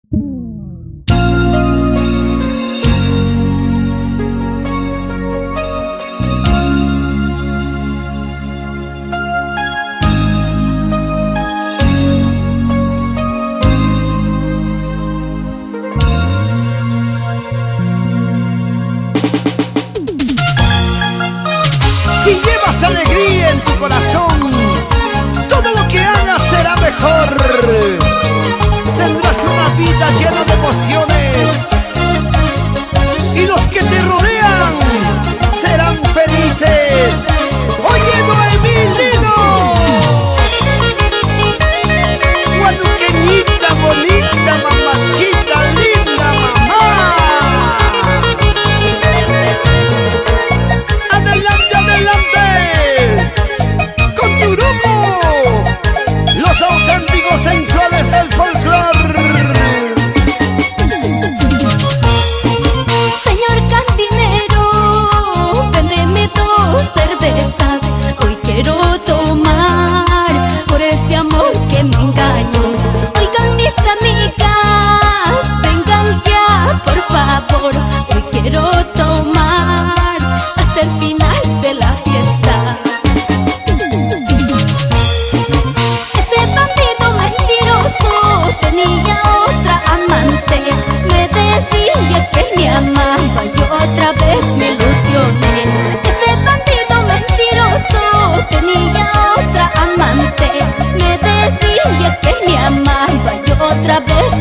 Si llevas alegría en tu corazón, todo lo que hagas será mejor. Tendrás una vida llena de emociones y los que te rodean serán felices. Oye, Noemí, guaduqueñita, bonita, mamachita, linda mamá. Adelante, adelante, con tu grupo, los auténticos sensuales del folclore. Señor cantinero, véndeme 2 cervezas. Hoy quiero tomar por ese amor que me engañó. Oigan mis amigas, vengan ya por favor. Hoy quiero tomar hasta el final de la fiesta. Ese bandido mentiroso tenía otra amante. Me decía que me amaba, yo otra vez me ilusioné. Ese bandido mentiroso tenía otra amante. Me decía que me amaba, yo otra vez